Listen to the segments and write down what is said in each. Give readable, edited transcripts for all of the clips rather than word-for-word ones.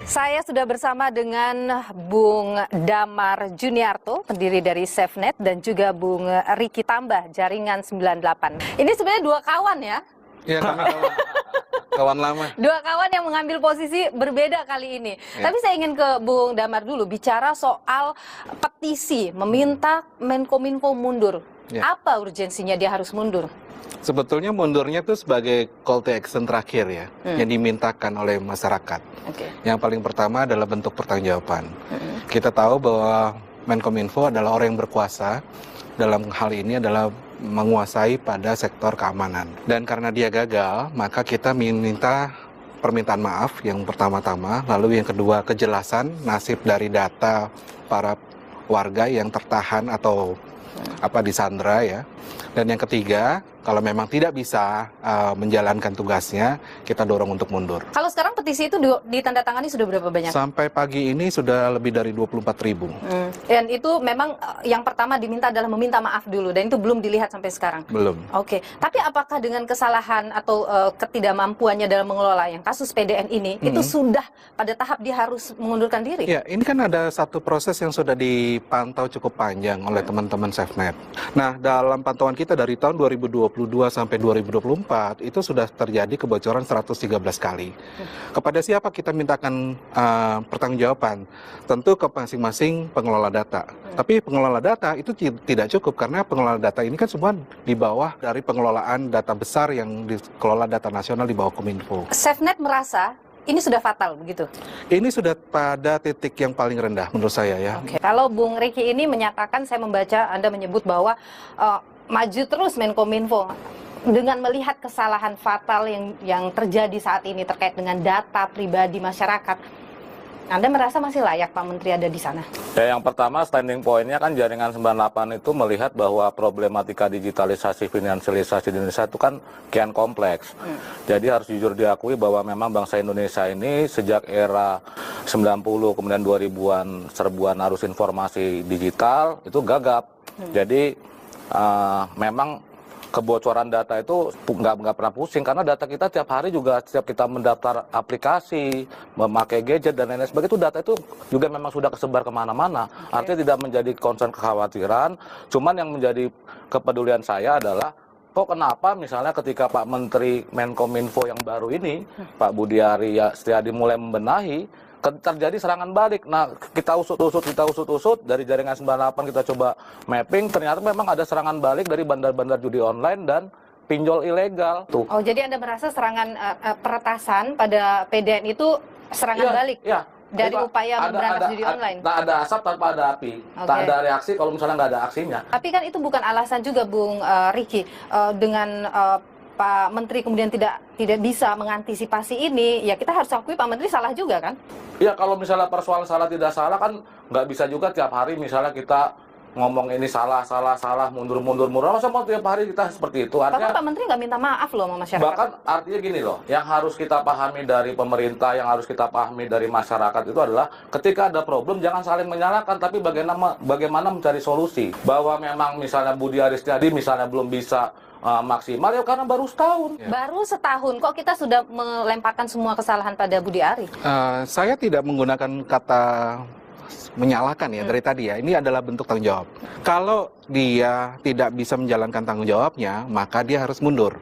Saya sudah bersama dengan Bung Damar Juniarto, pendiri dari SafeNet, dan juga Bung Ricky Tambah, Jaringan 98. Ini sebenarnya dua kawan ya? Iya, kami kawan lama. Dua kawan yang mengambil posisi berbeda kali ini. Ya. Tapi saya ingin ke Bung Damar dulu, bicara soal petisi, meminta Menkominfo mundur. Ya. Apa urgensinya dia harus mundur? Sebetulnya mundurnya itu sebagai call to action terakhir ya, yang dimintakan oleh masyarakat. Yang paling pertama adalah bentuk pertanggungjawaban. Kita tahu bahwa Menkominfo adalah orang yang berkuasa, dalam hal ini adalah menguasai pada sektor keamanan. Dan karena dia gagal, maka kita minta permintaan maaf yang pertama-tama, lalu yang kedua kejelasan nasib dari data para warga yang tertahan atau disandra ya. Dan yang ketiga, kalau memang tidak bisa menjalankan tugasnya, kita dorong untuk mundur. Kalau sekarang petisi itu ditandatangani sudah berapa banyak? Sampai pagi ini sudah lebih dari 24.000. Dan itu memang yang pertama diminta adalah meminta maaf dulu, dan itu belum dilihat sampai sekarang? Belum. Oke, tapi apakah dengan kesalahan atau ketidakmampuannya dalam mengelola yang kasus PDN ini, itu sudah pada tahap dia harus mengundurkan diri? Ya, ini kan ada satu proses yang sudah dipantau cukup panjang oleh teman-teman SafeNet. Nah, dalam pantauan kita dari tahun 2022 sampai 2024 itu sudah terjadi kebocoran 113 kali. Kepada siapa kita mintakan pertanggungjawaban? Tentu ke masing-masing pengelola data. Tapi pengelola data itu tidak cukup karena pengelola data ini kan semua di bawah dari pengelolaan data besar yang dikelola data nasional di bawah Kominfo. SafeNet merasa ini sudah fatal begitu? Ini sudah pada titik yang paling rendah menurut saya ya. Oke. Kalau Bung Ricky ini menyatakan, saya membaca Anda menyebut bahwa maju terus Menkominfo dengan melihat kesalahan fatal yang terjadi saat ini terkait dengan data pribadi masyarakat. Anda merasa masih layak Pak Menteri ada di sana? Ya, yang pertama standing point-nya kan Jaringan 98 itu melihat bahwa problematika digitalisasi, finansialisasi di Indonesia itu kan kian kompleks. Jadi harus jujur diakui bahwa memang bangsa Indonesia ini sejak era 90 kemudian 2000-an serbuan arus informasi digital itu gagap. Jadi memang kebocoran data itu nggak pernah pusing karena data kita tiap hari juga setiap kita mendaftar aplikasi, memakai gadget dan lain-lain sebagainya itu data itu juga memang sudah kesebar kemana-mana. Artinya tidak menjadi concern kekhawatiran. Cuman yang menjadi kepedulian saya adalah kok kenapa misalnya ketika Pak Menteri Menkominfo yang baru ini, Pak Budi Ari Setiadi mulai membenahi, terjadi serangan balik. Nah, kita usut dari Jaringan 98 kita coba mapping, ternyata memang ada serangan balik dari bandar-bandar judi online dan pinjol ilegal. Tuh. Oh, jadi Anda merasa serangan peretasan pada PDN itu serangan balik? Iya. Dari upaya memberantas judi online? Tak ada asap tanpa ada api. Tak ada reaksi kalau misalnya nggak ada aksinya. Tapi kan itu bukan alasan juga Bung Ricky, dengan Pak Menteri kemudian tidak bisa mengantisipasi ini, ya kita harus akui Pak Menteri salah juga kan? Ya kalau misalnya persoalan salah tidak salah kan nggak bisa juga tiap hari misalnya kita ngomong ini salah, mundur. Masa mau tiap hari kita seperti itu? Artinya, Pak Menteri nggak minta maaf loh sama masyarakat. Bahkan artinya gini loh, yang harus kita pahami dari pemerintah, yang harus kita pahami dari masyarakat itu adalah ketika ada problem jangan saling menyalahkan, tapi bagaimana mencari solusi. Bahwa memang misalnya Budi Ari Setiadi misalnya belum bisa maksimal ya karena baru setahun. Baru setahun kok kita sudah melemparkan semua kesalahan pada Budi Ari? Saya tidak menggunakan kata menyalahkan ya dari tadi ya. Ini adalah bentuk tanggung jawab. Kalau dia tidak bisa menjalankan tanggung jawabnya, maka dia harus mundur.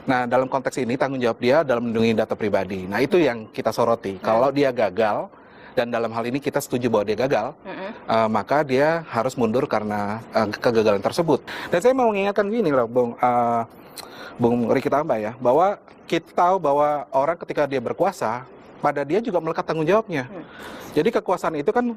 Nah, dalam konteks ini tanggung jawab dia dalam melindungi data pribadi. Nah, itu yang kita soroti. Kalau dia gagal, dan dalam hal ini kita setuju bahwa dia gagal, maka dia harus mundur karena kegagalan tersebut. Dan saya mau mengingatkan gini loh, Bung Ricky Tambah ya, bahwa kita tahu bahwa orang ketika dia berkuasa, pada dia juga melekat tanggung jawabnya. Jadi kekuasaan itu kan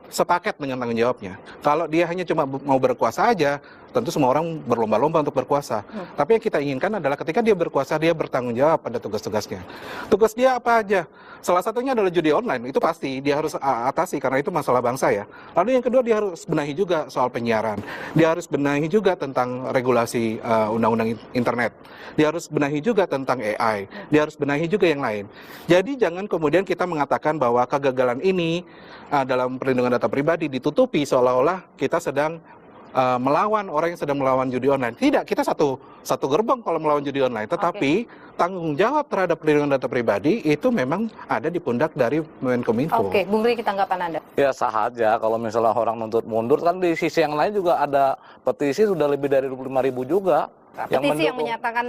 sepaket dengan tanggung jawabnya. Kalau dia hanya cuma mau berkuasa aja, tentu semua orang berlomba-lomba untuk berkuasa. Tapi yang kita inginkan adalah ketika dia berkuasa, dia bertanggung jawab pada tugas-tugasnya. Tugas dia apa aja? Salah satunya adalah judi online. Itu pasti dia harus atasi karena itu masalah bangsa ya. Lalu yang kedua, dia harus benahi juga soal penyiaran. Dia harus benahi juga tentang regulasi undang-undang internet. Dia harus benahi juga tentang AI. Dia harus benahi juga yang lain. Jadi jangan kemudian kita mengatakan bahwa kegagalan ini dalam perlindungan data pribadi ditutupi seolah-olah kita sedang melawan orang yang sedang melawan judi online. Tidak, kita satu gerbong kalau melawan judi online. Tetapi tanggung jawab terhadap perlindungan data pribadi itu memang ada di pundak dari Menkominfo. Oke, Bung Riki, tanggapan Anda? Ya sah aja kalau misalnya orang nuntut mundur, kan di sisi yang lain juga ada petisi sudah lebih dari 25.000 juga. Petisi yang menyatakan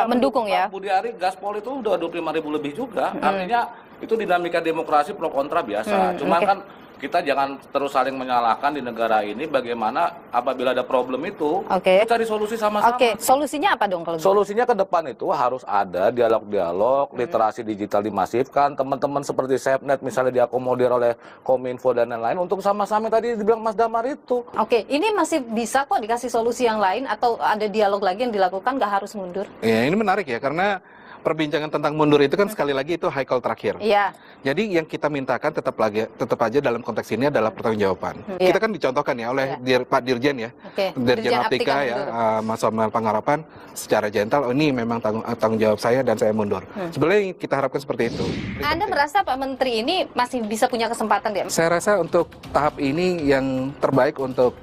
mendukung ya. Budi Ari gaspol itu udah 25.000 lebih juga. Artinya itu dinamika demokrasi pro kontra biasa. Cuma kan kita jangan terus saling menyalahkan di negara ini. Bagaimana apabila ada problem itu, kita cari solusi sama-sama. Solusinya apa dong kalau gitu? Solusinya ke depan itu harus ada dialog-dialog, literasi digital dimasifkan, teman-teman seperti SafeNet misalnya diakomodir oleh Kominfo dan lain-lain untuk sama-sama tadi dibilang Mas Damar itu. Ini masih bisa kok dikasih solusi yang lain atau ada dialog lagi yang dilakukan, nggak harus mundur? Ya, ini menarik ya, karena perbincangan tentang mundur itu kan sekali lagi itu high call terakhir. Iya. Jadi yang kita mintakan tetap aja dalam konteks ini adalah pertanggungjawaban. Kita kan dicontohkan ya oleh Pak Dirjen ya, Dirjen Aptika ya, Mas Samuel Pangarapan secara gentle, ini memang tanggung jawab saya dan saya mundur. Sebenarnya kita harapkan seperti itu. Anda merasa Pak Menteri ini masih bisa punya kesempatan ya? Saya rasa untuk tahap ini yang terbaik untuk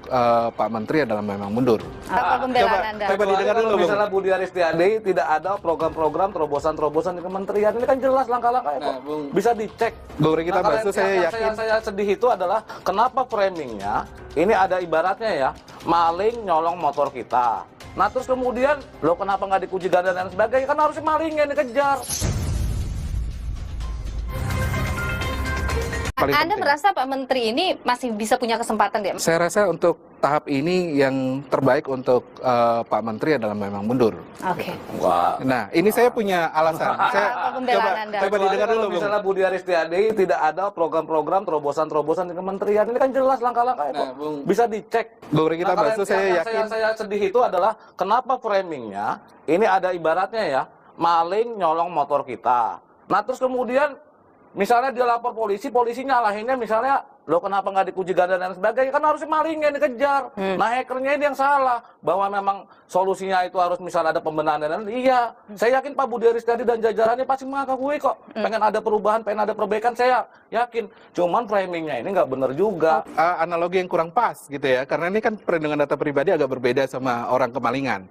Pak Menteri adalah memang mundur. Apa pembelaan Anda? Coba didengar dulu, Bung. Misalnya Budi Ari Setiadi tidak ada program-program terobosan-terobosan di kementerian, ini kan jelas langkah-langkahnya kok. Bisa dicek. Bung Riki Tabasu, saya yakin. Saya sedih itu adalah kenapa framingnya ini ada ibaratnya ya, maling nyolong motor kita. Nah terus kemudian, lo kenapa nggak dikuji ganda dan sebagainya, kan harusnya malingnya dikejar. Anda merasa Pak Menteri ini masih bisa punya kesempatan ya? Saya rasa untuk tahap ini yang terbaik untuk Pak Menteri adalah memang mundur. Nah, ini saya punya alasan. Coba didengar dulu, Bung. Misalnya Budi Ari Setiadi tidak ada program-program terobosan-terobosan di kementerian, ini kan jelas langkah-langkahnya kok. Bisa dicek. Bung Riki Tabasu, saya yakin. Saya sedih itu adalah kenapa framingnya ini ada ibaratnya ya, maling nyolong motor kita. Nah terus kemudian misalnya dia lapor polisi, polisi nyalahinnya misalnya, lo kenapa nggak dikuji ganda dan sebagainya, kan harusnya malingnya dikejar. Nah hackernya ini yang salah, bahwa memang solusinya itu harus misalnya ada pembenahan dan iya. Saya yakin Pak Budi Ari Setiadi dan jajarannya pasti mengakui kok, pengen ada perubahan, pengen ada perbaikan, saya yakin. Cuman framingnya ini nggak benar juga. Analogi yang kurang pas gitu ya, karena ini kan perlindungan data pribadi agak berbeda sama orang kemalingan.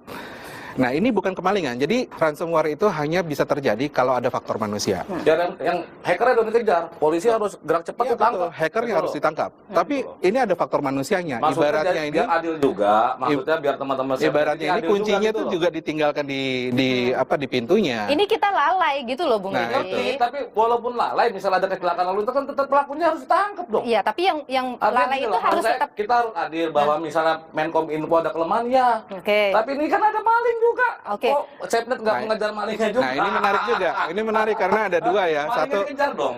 Nah, ini bukan kemalingan. Jadi ransomware itu hanya bisa terjadi kalau ada faktor manusia. Yang hackernya udah dikejar, polisi harus gerak cepat ditangkap. Hackernya harus ditangkap. Tapi ini ada faktor manusianya. Maksudnya ibaratnya ini biar adil juga. Maksudnya biar teman-teman ibaratnya ini kuncinya tuh juga ditinggalkan di pintunya. Ini kita lalai gitu loh, Bung Riki. Tapi walaupun lalai, misalnya ada kecelakaan lalu itu kan tetap pelakunya harus ditangkap dong. Iya, tapi yang lalai itu harus tetap kita harus adil bahwa misalnya Menkominfo ada kelemahan ya. Tapi ini kan ada maling juga. SafeNet nggak mengejar malingnya juga. Nah, ini menarik juga. Ini menarik karena ada dua ya.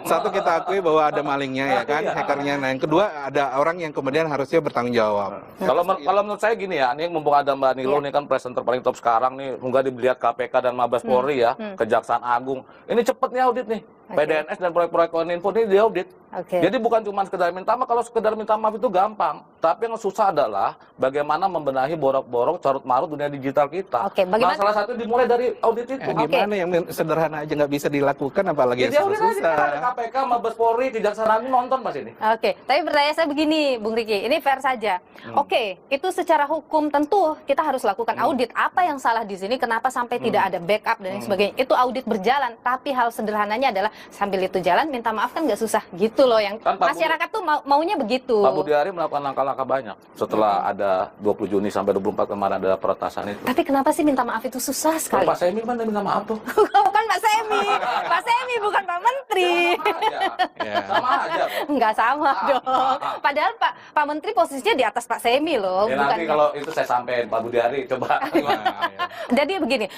Satu kita akui bahwa ada malingnya ya kan, hackernya. Nah, yang kedua ada orang yang kemudian harusnya bertanggung jawab. Kalau menurut saya gini ya, ini mumpung ada Mbak Nilo nih kan presenter paling top sekarang nih, semoga dilihat KPK dan Mabes Polri ya, Kejaksaan Agung. Ini cepet nih audit nih. PDNS dan proyek-proyek Kominfo ini diaudit. Jadi bukan cuma sekedar minta maaf, kalau sekedar minta maaf itu gampang. Tapi yang susah adalah bagaimana membenahi borok-borok carut-marut dunia digital kita. Nah, salah satu dimulai dari audit itu. Gimana yang sederhana aja nggak bisa dilakukan, apalagi yang susah. Ada KPK, Mabes Polri, Kejaksaan Agung nonton Mas ini. Tapi pertanyaan saya begini, Bung Riki, ini fair saja. Itu secara hukum tentu kita harus lakukan audit. Apa yang salah di sini? Kenapa sampai tidak ada backup dan lain sebagainya? Itu audit berjalan. Tapi hal sederhananya adalah sambil itu jalan minta maaf kan nggak susah gitu loh, yang kan masyarakat tuh maunya begitu. Pak Budi Ari melakukan langkah-langkah banyak setelah ada 20 Juni sampai 24 kemarin ada peretasan itu. Tapi kenapa sih minta maaf itu susah sekali? Pak Semi mana minta maaf tuh? Bukan Pak Semi, Pak Semi bukan Pak Menteri. Sama aja. Enggak sama dong. Padahal Pak Menteri posisinya di atas Pak Semi loh. Ya, nanti kalau itu saya sampein Pak Budi Ari coba. Jadi begini,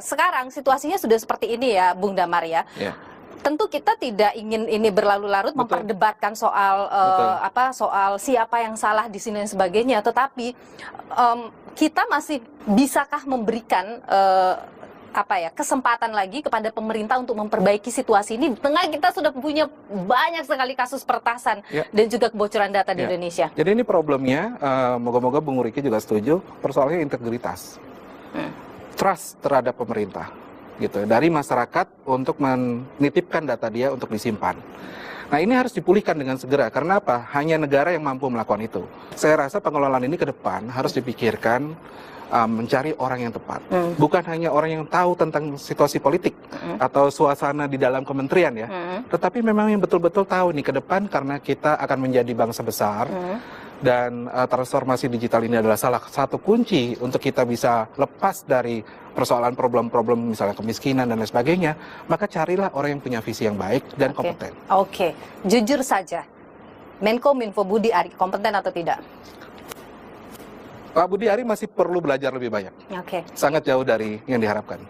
sekarang situasinya sudah seperti ini ya, Bung Damar ya. Tentu kita tidak ingin ini berlarut-larut memperdebatkan soal soal siapa yang salah di sini dan sebagainya, tetapi kita masih bisakah memberikan kesempatan lagi kepada pemerintah untuk memperbaiki situasi ini di tengah kita sudah punya banyak sekali kasus peretasan dan juga kebocoran data di Indonesia. Jadi ini problemnya, moga-moga Bung Riki juga setuju, persoalannya integritas, trust terhadap pemerintah, gitu, dari masyarakat untuk menitipkan data dia untuk disimpan. Nah, ini harus dipulihkan dengan segera. Karena apa? Hanya negara yang mampu melakukan itu. Saya rasa pengelolaan ini ke depan harus dipikirkan mencari orang yang tepat. Bukan hanya orang yang tahu tentang situasi politik atau suasana di dalam kementerian ya. Tetapi memang yang betul-betul tahu nih ke depan, karena kita akan menjadi bangsa besar. Dan transformasi digital ini adalah salah satu kunci untuk kita bisa lepas dari persoalan problem-problem misalnya kemiskinan dan lain sebagainya. Maka carilah orang yang punya visi yang baik dan kompeten. Oke. Jujur saja, Menkominfo Budi Ari kompeten atau tidak? Pak Budi Ari masih perlu belajar lebih banyak. Sangat jauh dari yang diharapkan.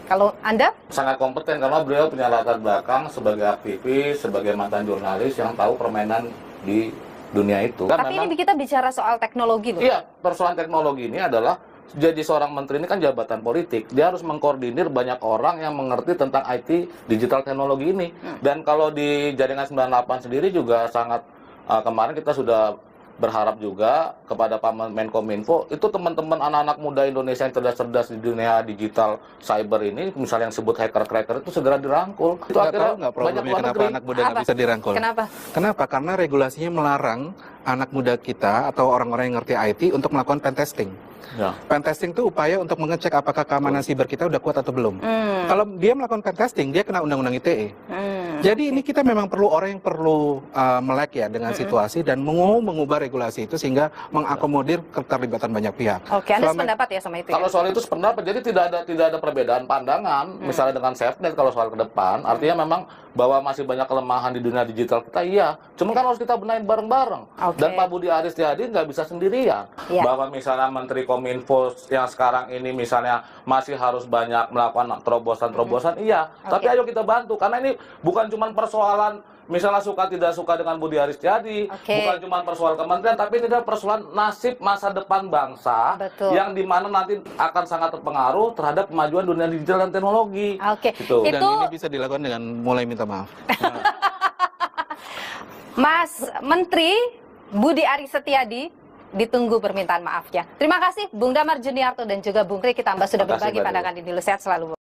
Kalau Anda? Sangat kompeten karena beliau punya latar belakang sebagai aktivis, sebagai mantan jurnalis yang tahu permainan di dunia itu. Tapi memang, ini kita bicara soal teknologi loh. Iya, persoalan teknologi ini adalah jadi seorang menteri ini kan jabatan politik. Dia harus mengkoordinir banyak orang yang mengerti tentang IT, digital teknologi ini. Dan kalau di Jaringan 98 sendiri juga sangat kemarin kita sudah berharap juga kepada Pak Menkominfo, itu teman-teman anak-anak muda Indonesia yang cerdas-cerdas di dunia digital cyber ini, misalnya yang sebut hacker-cracker itu segera dirangkul. Itu akhirnya problemnya kenapa anak muda nggak bisa dirangkul? Kenapa? Karena regulasinya melarang anak muda kita atau orang-orang yang ngerti IT untuk melakukan pen testing. Pen testing itu upaya untuk mengecek apakah keamanan siber kita udah kuat atau belum. Kalau dia melakukan pen testing, dia kena undang-undang ITE. Jadi ini kita memang perlu orang yang perlu melek ya dengan situasi dan mengubah regulasi itu sehingga mengakomodir keterlibatan banyak pihak. Anda sependapat ya sama itu? Kalau soal itu sependapat, jadi tidak ada perbedaan pandangan. Misalnya dengan SafeNet kalau soal ke depan, artinya memang bahwa masih banyak kelemahan di dunia digital kita, iya. Cuma kan harus kita benahin bareng-bareng. Dan Pak Budi Ari Setiadi nggak bisa sendirian. Bahwa misalnya Menteri Kominfo yang sekarang ini misalnya masih harus banyak melakukan terobosan-terobosan, iya. Tapi ayo kita bantu, karena ini bukan cuma persoalan misalnya suka tidak suka dengan Budi Ari Setiadi, bukan cuma persoalan kementerian, tapi ini adalah persoalan nasib masa depan bangsa yang dimana nanti akan sangat terpengaruh terhadap kemajuan dunia digital dan teknologi. Gitu. Dan ini bisa dilakukan dengan mulai minta maaf. Mas Menteri Budi Ari Setiadi, ditunggu permintaan maafnya. Terima kasih Bung Damar Juniarto dan juga Bung Riki Tambah sudah berbagi pandangan ini. Sehat selalu.